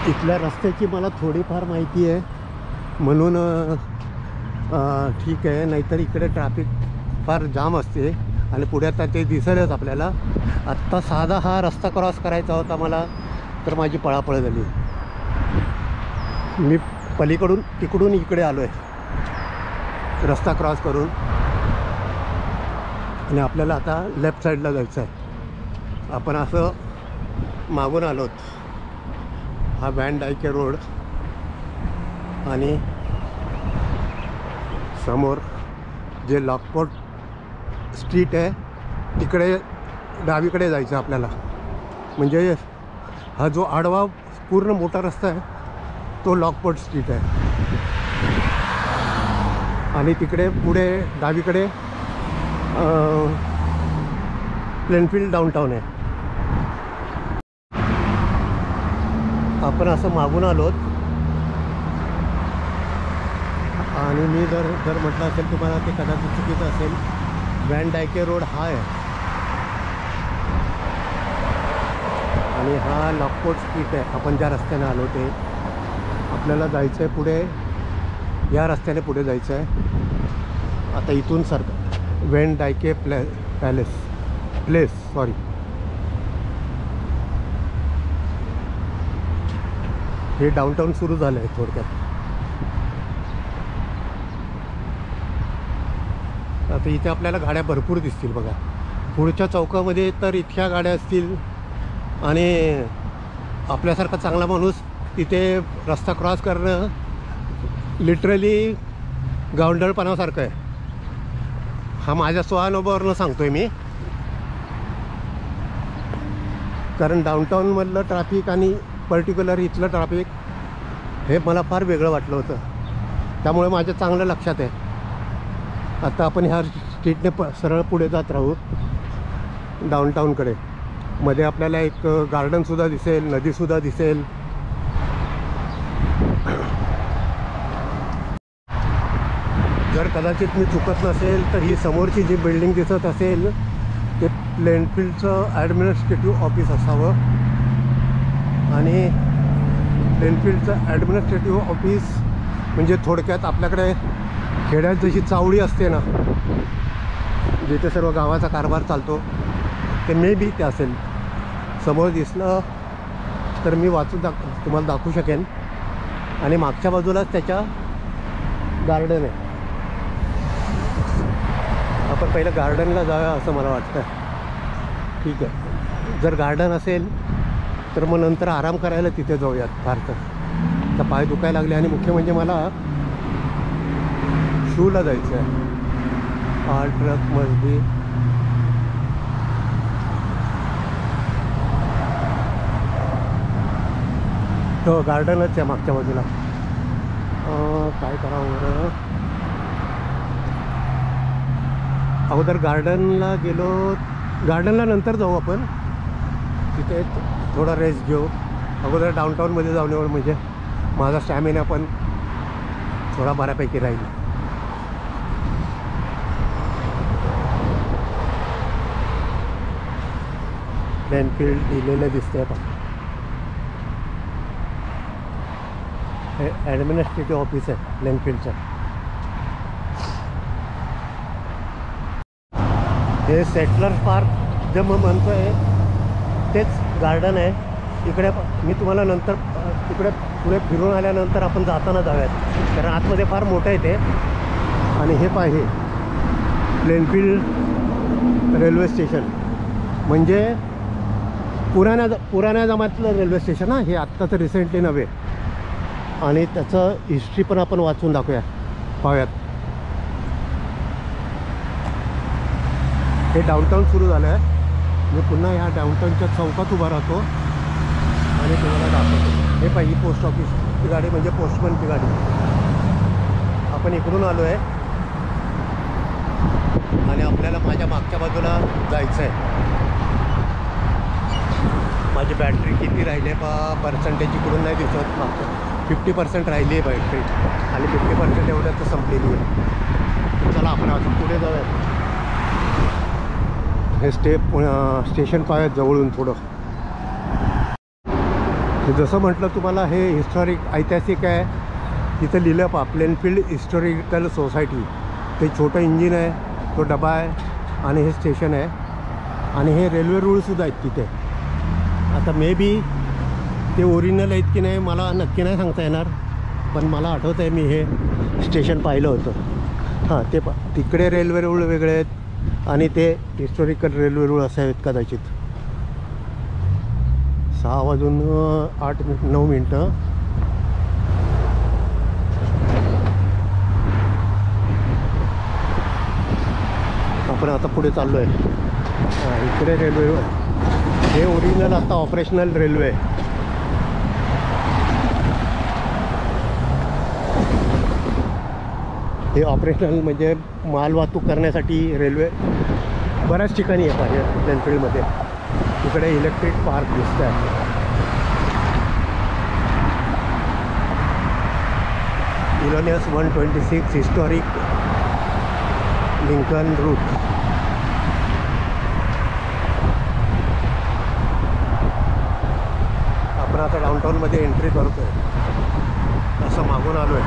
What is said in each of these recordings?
इथल्या रस्त्याची मला थोडीफार माहिती आहे म्हणून ठीक आहे, नाहीतर इकडे ट्रॅफिक फार जाम असते आणि पुढे आता ते दिसेलच आपल्याला. आत्ता साधा हा रस्ता क्रॉस करायचा होता मला, तर माझी पळापळ झाली. मी पलीकडून तिकडून इकडे आलो आहे रस्ता क्रॉस करून, आणि आपल्याला आता लेफ्ट साईडला जायचं आहे. आपण असं मागून आलोत. हा व्हॅन डायके रोड आणि समोर जे लॉकपोर्ट स्ट्रीट आहे तिकडे डावीकडे जायचं आपल्याला. म्हणजे हा जो आडवा पूर्ण मोठा रस्ता आहे तो लॉकपोर्ट स्ट्रीट आहे, आणि तिकडे पुढे डावीकडे प्लेनफील्ड डाऊनटाऊन आहे. आपण असं मागून आलोत, आणि मी जर म्हटलं असेल तुम्हाला ते कदाचित चुकीचं असेल. व्हॅन डायके रोड हा आहे आणि हा लॉकपोर्ट स्ट्रीट आहे. आपण ज्या रस्त्याने आलो ते आपल्याला जायचं आहे पुढे, या रस्त्याने पुढे जायचं आहे. आता इथून व्हॅन डायके प्लेस सॉरी. हे डाऊनटाऊन सुरू झालं आहे थोडक्यात. आता इथे आपल्याला गाड्या भरपूर दिसतील बघा. पुढच्या चौकामध्ये तर इतक्या गाड्या असतील, आणि आपल्यासारखा चांगला माणूस तिथे रस्ता क्रॉस करणं लिटरली गावंढळपणासारखं आहे. हा माझ्या स्वानुभवावरून सांगतो आहे मी, कारण डाऊनटाऊनमधलं ट्रॅफिक आणि पर्टिक्युलर इथलं ट्रॅफिक हे मला फार वेगळं वाटलं होतं. त्यामुळे माझ्या चांगलं लक्षात आहे. आता आपण ह्या स्ट्रीटने सरळ पुढे जात राहू डाऊनटाऊनकडे. मध्ये आपल्याला एक गार्डनसुद्धा दिसेल, नदीसुद्धा दिसेल. जर कदाचित मी चुकत नसेल तर ही समोरची जी बिल्डिंग दिसत असेल ते प्लेनफील्डचं ॲडमिनिस्ट्रेटिव्ह ऑफिस असावं. आणि प्लेनफील्डचं ॲडमिनिस्ट्रेटिव्ह ऑफिस म्हणजे थोडक्यात आपल्याकडे खेड्यात जशी चावडी असते ना, जिथे सर्व गावाचा कारभार चालतो, ते मे बी ते असेल. समोर दिसलं तर मी वाचून तुम्हाला दाखवू शकेन. आणि मागच्या बाजूलाच त्याच्या गार्डन आहे. आपण पहिलं गार्डनला जाऊया असं मला वाटतं. ठीक आहे, जर गार्डन असेल तर मग नंतर आराम करायला तिथे जाऊयात. फार तर पाय दुखायला लागले, आणि मुख्य म्हणजे मला शूला जायचं आहे. आर ट्रक मजबी तो गार्डनच आहे मागच्या बाजूला. काय करावं बरं. अगोदर गार्डनला गेलो, गार्डनला नंतर जाऊ आपण. तिथे थोडा रेस्ट घेऊ. अगोदर डाऊनटाऊनमध्ये जाऊन येऊ, म्हणजे माझा स्टॅमिना पण थोडा बऱ्यापैकी राहील. प्लेनफील्ड दिलेलं दिसतंय आता. हे ॲडमिनिस्ट्रेटिव्ह ऑफिस आहे प्लेनफील्डचं. हे सेटलर्स पार्क जे मग म्हणतो आहे तेच गार्डन आहे. इकडे मी तुम्हाला नंतर तिकडे पुढे फिरून आल्यानंतर आपण जाताना जाऊयात, कारण आतमध्ये फार मोठं आहे ते. आणि हे पाहिजे प्लेनफील्ड रेल्वे स्टेशन, म्हणजे पुराण्या जमान्यातलं रेल्वे स्टेशन. हां, हे आत्ता तर रिसेंटली नव्हे. आणि त्याचं हिस्ट्री पण आपण वाचून पाहूयात. हे डाऊनटाऊन सुरू झालं आहे. मी पुन्हा ह्या डाऊनटाऊनच्या चौकात उभा राहतो आणि तुम्हाला दाखवतो. हे पाहिजे पोस्ट ऑफिसची गाडी, म्हणजे पोस्टमनची गाडी. आपण इकडून आलो आहे आणि आपल्याला माझ्या मागच्या बाजूला जायचं आहे. माझी बॅटरी किती राहिली आहे पर्सेंटेज इकडून नाही दिसत. मागचं 50% राहिली आहे बॅटरी, आणि 50% एवढ्यात तर संपलेली आहे. चला आपण अजून पुढे जाऊया. हे स्टेशन पाहूयात जवळून थोडं. जसं म्हटलं तुम्हाला हे हिस्टॉरिक ऐतिहासिक आहे. तिथं लिहिलं पहा, प्लेनफील्ड हिस्टॉरिकल सोसायटी. ते छोटं इंजिन आहे, तो डबा आहे आणि हे स्टेशन आहे. आणि हे रेल्वे रूळसुद्धा आहेत तिथे. आता मे बी ते ओरिजिनल आहेत की नाही मला नक्की नाही सांगता येणार, पण मला आठवतं आहे मी हे स्टेशन पाहिलं होतं. हां, ते तिकडे रेल्वे रूळ वेगळे आहेत आणि ते हिस्टॉरिकल रेल्वे रूळ असे आहेत कदाचित. 6:08 आपण आता पुढे चाललो आहे. हां, इकडे रेल्वे हे ओरिजिनल आता ऑपरेशनल रेल्वे आहे. हे ऑपरेशनल म्हणजे माल वाहतूक करण्यासाठी रेल्वे बऱ्याच ठिकाणी आहे पाहिजे प्लेनफील्डमध्ये. इकडे इलेक्ट्रिक पार्क दिसत आहे. इलोनियस 126 हिस्टॉरिक लिंकन रूट. आपण आता डाऊनटाऊनमध्ये एंट्री करतो आहे. असं मागून आलो आहे.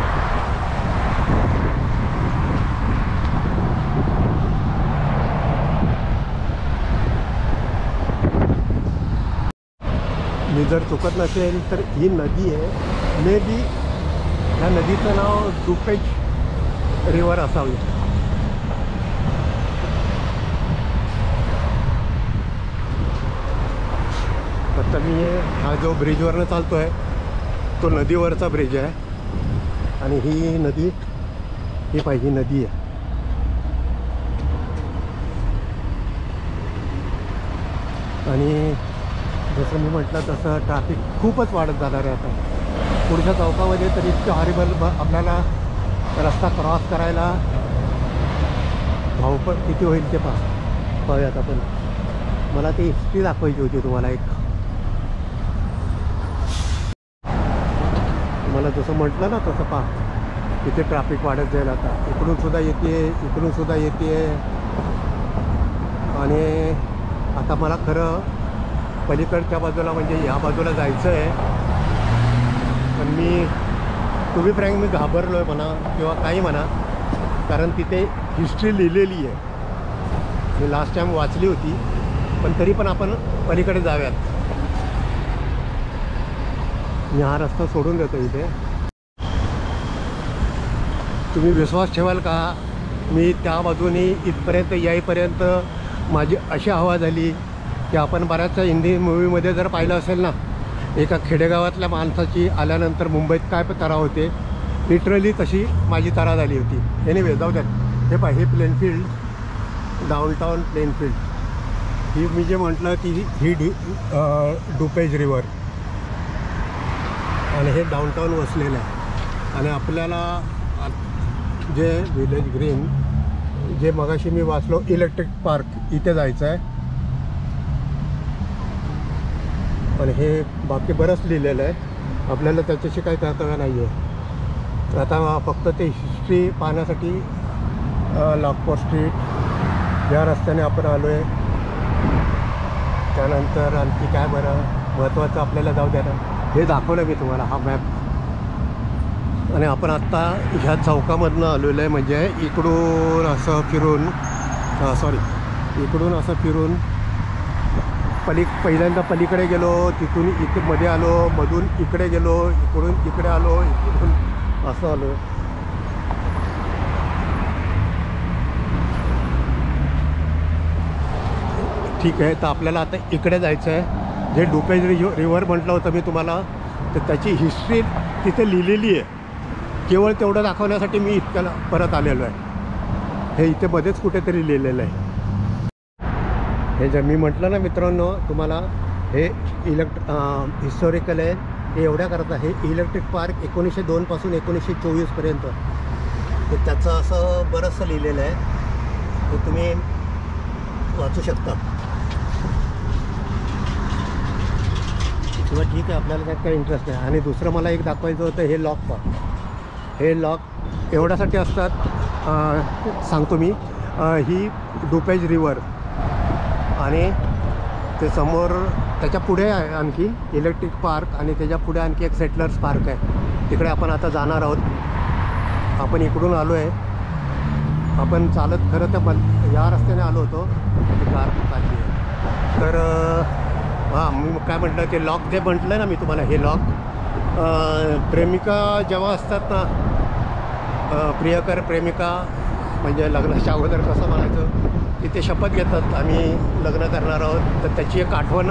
मी जर चुकत नसेल तर ही नदी आहे. मे बी ह्या नदीचं नाव डुपेज रिव्हर असावी. आता मी हा जो ब्रिजवरनं चालतो आहे तो नदीवरचा ब्रिज आहे. आणि ही नदी, ही पाहिजे नदी आहे. आणि जसं मी म्हटलं तसं ट्रॅफिक खूपच वाढत जाणार आहे आता. पुढच्या चौकामध्ये तर इतकं हॉरिबल आपल्याला रस्ता क्रॉस करायला धावपळ किती होईल ते पाहूयात आपण. मला ती हिस्ट्री दाखवायची होती तुम्हाला एक. मला जसं म्हटलं ना तसं पहा, तिथे ट्रॅफिक वाढत जाईल आता. इकडूनसुद्धा येते, इकडूनसुद्धा येते. आणि आता मला खरं पलीकडच्या बाजूला म्हणजे ह्या बाजूला जायचं आहे. पण मी टू बी फ्रँक मी घाबरलो आहे म्हणा किंवा काही म्हणा, कारण तिथे हिस्ट्री लिहिलेली आहे. मी लास्ट टाईम वाचली होती. पण तरी पण आपण पलीकडे जाऊयात. मी हा रस्ता सोडून देतो इथे. तुम्ही विश्वास ठेवाल का, मी त्या बाजूने इथपर्यंत यायपर्यंत माझी अशी हवा झाली की आपण बऱ्याचशा हिंदी मूवीमध्ये जर पाहिलं असेल ना, एका खेडेगावातल्या माणसाची आल्यानंतर मुंबईत काय तरा होते, लिटरली तशी माझी तरा झाली होती. एनिवे जाऊ द्यात. हे पाय, हे प्लेनफील्ड, डाऊनटाऊन प्लेनफील्ड. ही मी जे म्हटलं ती ही डुपेज रिव्हर आणि हे डाऊनटाऊन वसलेलं आहे. आणि आपल्याला जे विलेज ग्रीन, जे मगाशी मी वाचलो इलेक्ट्रिक पार्क, इथे जायचं आहे. आणि हे बाकी बरंच लिहिलेलं आहे. आपल्याला त्याच्याशी काही कर्तव्य नाही आहे. आता फक्त ते हिस्ट्री पाहण्यासाठी लॉकपोर्ट स्ट्रीट या रस्त्याने आपण आलो आहे. त्यानंतर आणखी काय बरं महत्त्वाचं आपल्याला जाऊ द्या ना, हे दाखवलं मी तुम्हाला हा मॅप. आणि आपण आत्ता ह्या चौकामधनं आलेलं आहे. म्हणजे इकडून असं फिरून इकडून असं फिरून पहिल्यांदा पलीकडे गेलो, तिथून इथे मध्ये आलो, मधून इकडे गेलो, इकडून इकडे आलो, इकडून असं आलो. ठीक आहे, तर आपल्याला आता इकडे जायचं आहे. जे डुपेज रिव्हर म्हटलं होतं मी तुम्हाला, तर त्याची हिस्ट्री तिथे लिहिलेली आहे. केवळ तेवढं दाखवण्यासाठी मी इतक्याला परत आलेलो आहे. हे इथे मध्येच कुठेतरी लिहिलेलं आहे. हे जर मी म्हटलं ना मित्रांनो तुम्हाला, हे हिस्टॉरिकल आहे. हे एवढ्याकरता हे इलेक्ट्रिक पार्क 1902 पासून 1924 पर्यंत. तर त्याचं असं बरंचसं लिहिलेलं आहे. ते तुम्ही वाचू शकता. किंवा ठीक आहे, आपल्याला त्यात काही इंटरेस्ट नाही. आणि दुसरं मला एक दाखवायचं होतं, हे लॉक पहा. हे लॉक एवढ्यासाठी असतात, सांगतो मी. ही डुपेज रिव्हर आणि ते समोर त्याच्या पुढे आहे आणखी इलेक्ट्रिक पार्क आणि त्याच्या पुढे आणखी एक सेटलर्स पार्क आहे. तिकडे आपण आता जाणार आहोत. आपण इकडून आलो आहे. आपण चालत खरं तर या रस्त्याने आलो होतो, कार चालली आहे. तर हां, मी काय म्हटलं ते लॉक जे म्हटलं ना मी तुम्हाला, हे लॉक प्रेमिका जेव्हा असतात ना, प्रियकर प्रेमिका म्हणजे लग्नाच्या अगोदर कसं म्हणायचं की ते शपथ घेतात आम्ही लग्न करणार आहोत, तर त्याची एक आठवण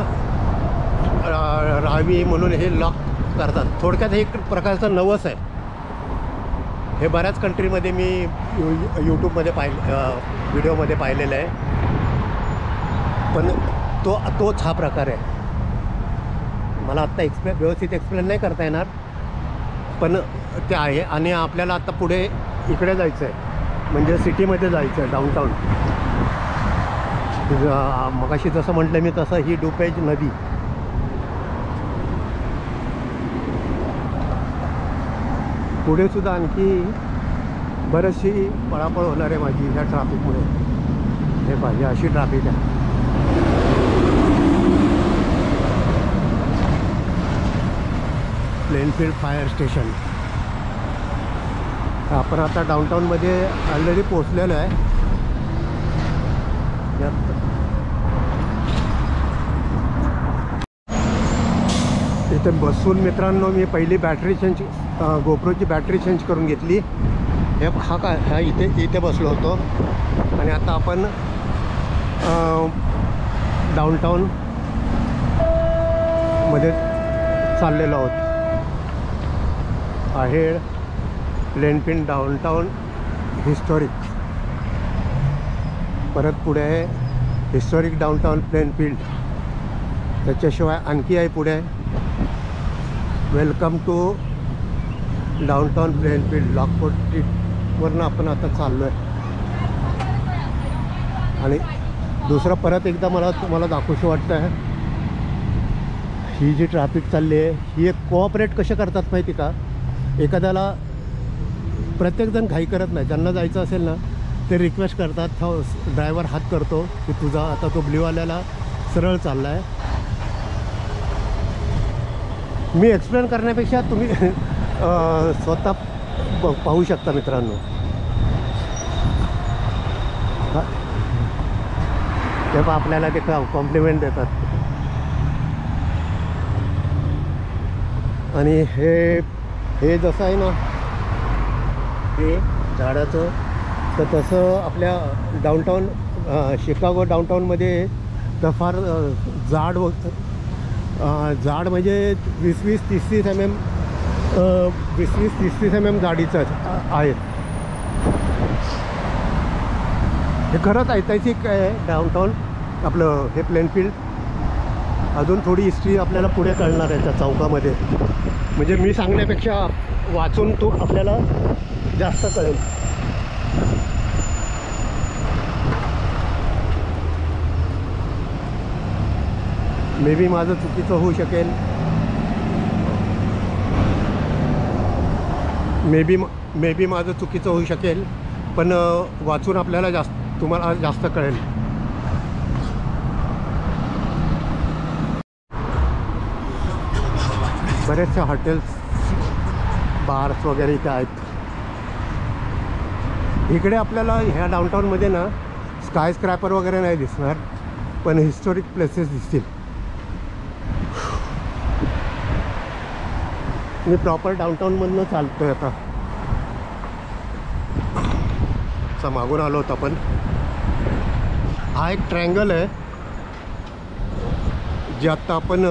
राहावी म्हणून हे लॉक करतात. थोडक्यात हे एक प्रकारचं नवस आहे. हे बऱ्याच कंट्रीमध्ये मी यूट्यूबमध्ये व्हिडिओमध्ये पाहिलेलं आहे, पण तोच हा प्रकार आहे. मला आत्ता व्यवस्थित एक्सप्लेन नाही करता येणार, पण ते आहे. आणि आपल्याला आता पुढे इकडे जायचं आहे, म्हणजे सिटीमध्ये जायचं आहे, डाऊनटाऊन. मगाशी जसं म्हटलं मी तसं ही डुपेज नदी. पुढे सुद्धा आणखी बरीचशी पळापळ होणार आहे माझी ह्या ट्रॅफिकमुळे. हे पाहिजे अशी ट्रॅफिक आहे. Plainfield fire station. आपण आता डाऊनटाऊनमध्ये ऑलरेडी पोचलेलो आहे. इथे बसून मित्रांनो मी पहिली बॅटरी चेंज, गोप्रोची बॅटरी चेंज करून घेतली. ह्या इथे बसलो होतो आणि आता आपण डाऊनटाऊन मध्ये चाललेलो आहोत. आहेर, प्लेनफील्ड डाऊनटाऊन, हिस्टॉरिक. परत पुढे आहे हिस्टॉरिक डाऊनटाऊन प्लेनफील्ड. त्याच्याशिवाय आणखी आहे पुढे वेलकम टू डाऊनटाऊन प्लेनफील्ड. लॉकपोर्ट स्ट्रीटवरनं आपण आता चाललो आहे. आणि दुसरं परत एकदा मला तुम्हाला दाखवूशी वाटतं आहे, ही जी ट्रॅफिक चालली आहे ही एक कोऑपरेट कसे करतात माहिती का. एखाद्याला प्रत्येकजण घाई करत नाही. ज्यांना जायचं असेल ना ते रिक्वेस्ट करतात, ड्रायव्हर हात करतो की तुझा आता तो ब्ल्यूवाल्याला सरळ चालला आहे. मी एक्सप्लेन करण्यापेक्षा तुम्ही स्वतः पाहू शकता मित्रांनो. तेव्हा आपल्याला ते कॉम्प्लिमेंट देतात. आणि हे जसं आहे ना हे झाडाचं, तर तसं आपल्या डाऊनटाऊन शिकागो डाऊनटाऊनमध्ये तर फार जाड म्हणजे 20-30 mm 20-30 mm जाडीचं आहेत. हे खरंच ऐतिहासिक आहे डाऊनटाऊन आपलं हे प्लेनफील्ड. अजून थोडी हिस्ट्री आपल्याला पुढे कळणार आहे त्या चौकामध्ये. म्हणजे मी सांगण्यापेक्षा वाचून तो आपल्याला जास्त कळेल. मे बी माझं चुकीचं होऊ शकेल, मे बी माझं चुकीचं होऊ शकेल, पण वाचून आपल्याला तुम्हाला जास्त कळेल. बरेचसे हॉटेल्स, बार्स वगैरे इथे आहेत. इकडे आपल्याला ह्या डाऊनटाऊनमध्ये ना स्काय स्क्रॅपर वगैरे नाही दिसणार, पण हिस्टॉरिक प्लेसेस दिसतील. मी प्रॉपर डाऊनटाऊनमधनं चालतो आहे आता. मागून आलो होतो आपण. हा एक ट्रँगल आहे जे आत्ता आपण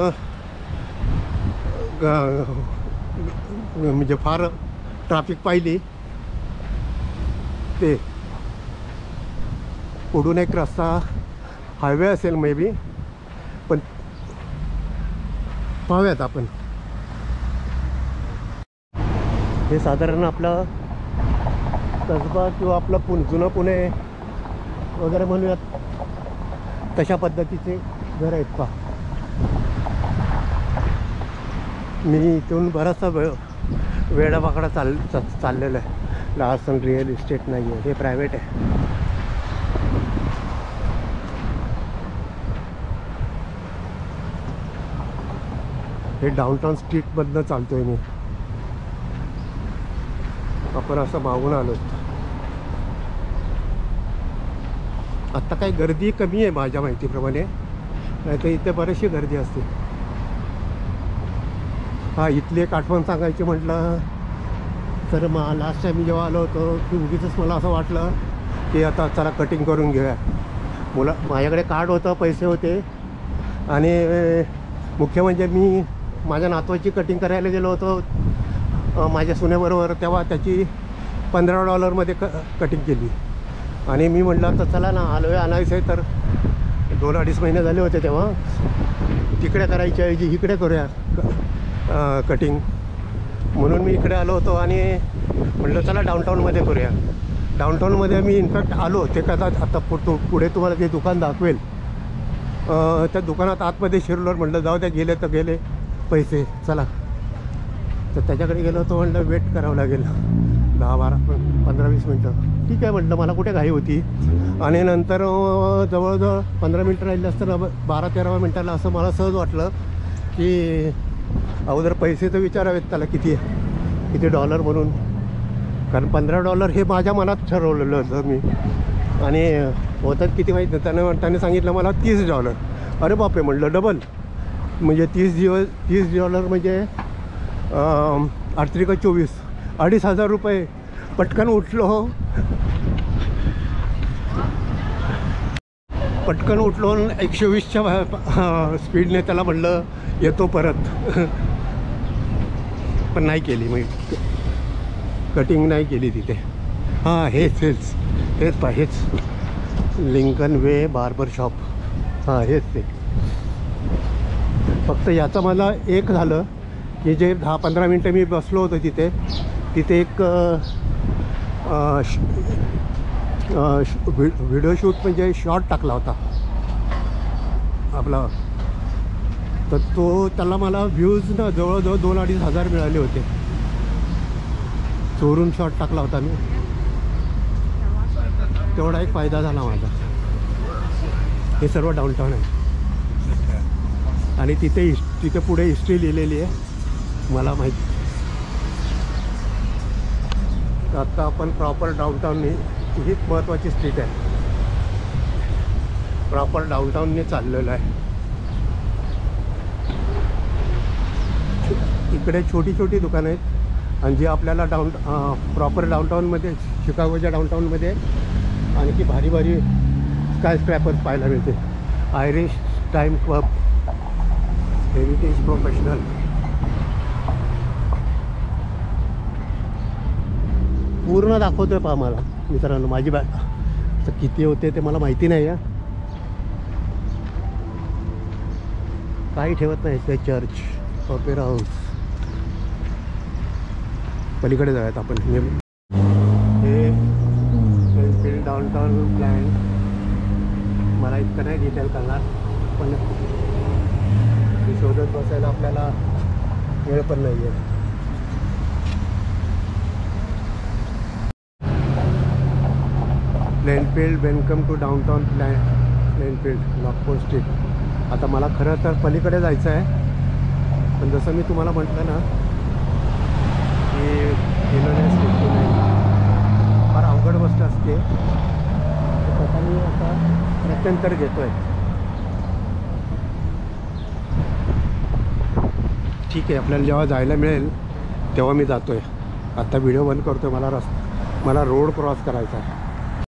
म्हणजे फार ट्रॅफिक पाहिली. ते पुढून एक रस्ता हायवे असेल मे बी, पण पाहूयात आपण. हे साधारण आपला कसबा किंवा आपलं जुनं पुणे वगैरे म्हणूयात तशा पद्धतीचे घर आहेत पहा. मी इथून बराचसा वेडावाकडा चाललेला आहे. लार्सन रिअल इस्टेट नाही आहे, हे प्रायव्हेट आहे. हे डाऊनटाऊन स्ट्रीटमधनं चालतोय मी. आपण असं मागून आलो. आत्ता काही गर्दी कमी आहे माझ्या माहितीप्रमाणे, नाही तर इथे बरीचशी गर्दी असते. हां, इथली एक आठवण सांगायची म्हटलं तर लास्ट टाईम जेव्हा आलो होतो की उगीच मला असं वाटलं की आता चला कटिंग करून घेऊया. माझ्याकडे कार्ड होतं, पैसे होते, आणि मुख्य म्हणजे मी माझ्या नातवाची कटिंग करायला गेलो होतो माझ्या सुनेबरोबर. तेव्हा त्याची $15 कटिंग केली. आणि मी म्हटलं तर चला ना, आलो आहे आणायचं आहे तर 2-2.5 महिने झाले होते तेव्हा. तिकडे करायच्या ऐवजी इकडे करूया कटिंग, म्हणून मी इकडे आलो होतो. आणि म्हटलं चला डाऊनटाऊनमध्ये करूया. डाऊनटाऊनमध्ये मी इनफॅक्ट आलो, ते कदाचित आता पुढे तुम्हाला ते दुकान दाखवेल. त्या दुकानात आतमध्ये शिरलो, म्हटलं जाऊ द्या, गेले तर गेले पैसे, चला. तर त्याच्याकडे गेलो होतो, म्हटलं वेट करावं लागेल 10-15-20 मिनटं. ठीक आहे म्हटलं, मला कुठे घाई होती. आणि नंतर जवळजवळ 15 मिनटं राहिले असताना 12-13व्या मिनटाला असं मला सहज वाटलं की अगोदर पैसे तर विचारावेत त्याला किती डॉलर म्हणून. कारण $15 हे माझ्या मनात ठरवलेलं होतं मी. आणि होतात किती माहीत नाही. त्याने सांगितलं मला $30. अरे बापरे म्हटलं, डबल म्हणजे $30 म्हणजे 8-3-24 ₹2,500. पटकन उठलो आणि 120च्या स्पीडने त्याला म्हटलं येतो परत. पण नाही केली, मग कटिंग नाही केली तिथे. हां, हेच लिंकन वे बार्बर शॉप. हां, हेच ते. फक्त याचं मला एक झालं की जे 10-15 मिनटं मी बसलो होतो तिथे एक व्हिडिओ शूट म्हणजे शॉट टाकला होता आपला. तर त्याला मला व्ह्यूज ना जवळजवळ 2-2.5 हजार मिळाले होते. चोरून शॉट टाकला होता मी, तेवढा एक फायदा झाला माझा. हे सर्व डाऊनटाऊन आहे. आणि तिथे पुढे हिस्ट्री लिहिलेली आहे, मला माहिती. आता आपण प्रॉपर डाऊनटाऊनने, हीच महत्त्वाची स्ट्रीट आहे, प्रॉपर डाऊनटाऊनने चाललेलं आहे. इकडे छोटी छोटी दुकानं आहेत, आणि जी आपल्याला प्रॉपर डाऊनटाऊनमध्ये, शिकागोच्या डाऊनटाऊनमध्ये आणखी भारी भारी स्काय स्क्रॅपर्स पाहायला मिळते. Irish time club, heritage professional. पूर्ण दाखवतोय पहा मला मित्रांनो. माझी तर किती होते ते मला माहिती नाही आहे. काही ठेवत नाही ते. Church, opera house. पलीकडे जाऊयात आपण. हे पेनफिल्ड डाऊनटाऊन प्लॅन मला इतकं नाही डिटेल करणार, पण शोधत बसायला आपल्याला वेळ पण नाही आहे. Plainfield, welcome to downtown Plainfield, लॉकपोर्ट street. आता मला खरं तर पलीकडे जायचं आहे, पण जसं मी तुम्हाला म्हटलं ना की गेलो नाही, फार अवघड गोष्ट असते. त्याचा मी आता प्रत्यंतर घेतो आहे. ठीक आहे, आपल्याला जेव्हा जायला मिळेल तेव्हा मी जातो आहे. आता व्हिडिओ बंद करतो आहे. मला रोड क्रॉस करायचा आहे.